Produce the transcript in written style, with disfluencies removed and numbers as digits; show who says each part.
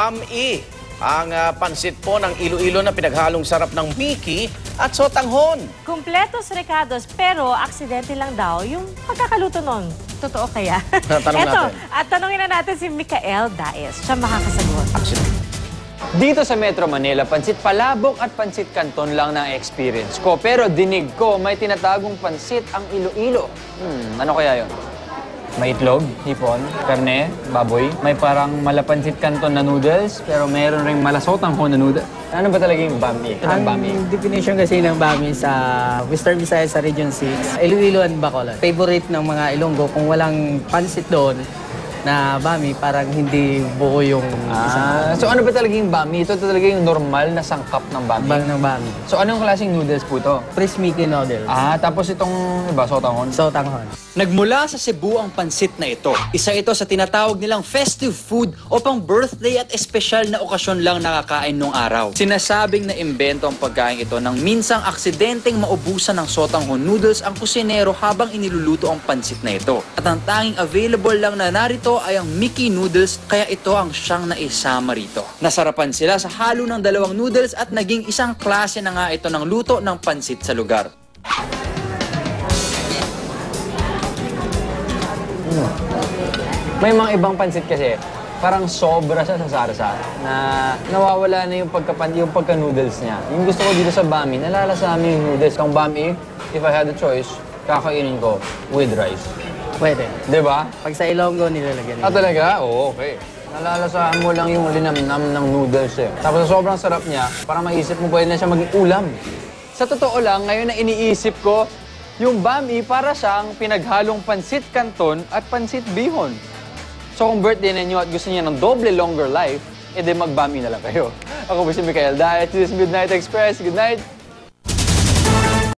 Speaker 1: Bami. Ang pansit po ng Iloilo na pinaghalong sarap ng Miki at sotanghon.
Speaker 2: Kumpletos recados, pero aksidente lang daw yung pagkakaluto nun. Totoo kaya?
Speaker 1: Tanong natin.
Speaker 2: At tanongin na natin si Micael Daes. Siya makakasagot.
Speaker 1: Aksidente.
Speaker 3: Dito sa Metro Manila, pansit palabok at pansit canton lang na experience ko. Pero dinig ko, may tinatagong pansit ang Iloilo. Ano kaya yun? May itlog, hipon, karne, baboy. May parang malapansit canton na noodles, pero mayroon ring malasotang na noodles. Ano ba talaga yung bami? Ito ang bami.
Speaker 4: Ang definition kasi ng bami sa Western Visayas sa Region 6, Iloilo and Bacolod. Favorite ng mga Ilonggo, kung walang pansit doon na bami, parang hindi buo yung isang...
Speaker 3: So ano ba talaga yung bami? Ito talaga yung normal na sangkap ng bami?
Speaker 4: ng bami.
Speaker 3: So anong klaseng noodles po ito?
Speaker 4: Fresh Mickey noodles.
Speaker 3: Tapos itong, iba, sotanghon?
Speaker 4: Sotanghon.
Speaker 5: Nagmula sa Cebu ang pansit na ito. Isa ito sa tinatawag nilang festive food o pang birthday at espesyal na okasyon lang nakakain nung araw. Sinasabing na imbento ang pagkain ito nang minsang aksidenteng maubusan ng sotanghon noodles ang kusinero habang iniluluto ang pansit na ito. At ang tanging available lang na narito ay ang Mickey noodles, kaya ito ang siyang naisama rito. Nasarapan sila sa halo ng dalawang noodles at naging isang klase na nga ito ng luto ng pansit sa lugar.
Speaker 3: May mga ibang pansit kasi, parang sobra siya sa sarsa na nawawala na yung pagka-noodles niya. Yung gusto ko dito sa bami, nalalasami yung noodles. Ang bami, if I had a choice, kakainin ko with rice.
Speaker 4: Pwede.
Speaker 3: Diba?
Speaker 4: Pag sa Ilonggo, nilalagyan nila.
Speaker 3: Talaga? Oo, okay. Nalalasahan mo lang yung linamnam ng noodles eh. Tapos sa sobrang sarap niya, parang maisip mo pwede na siya maging ulam. Sa totoo lang, ngayon na iniisip ko, yung bami para siyang pinaghalong pansit canton at pansit bihon. So kung birthday ninyo at gusto niya ng doble longer life, edi mag-bami na lang kayo. Ako po si Micael Daes, this is Midnight Express. Good night!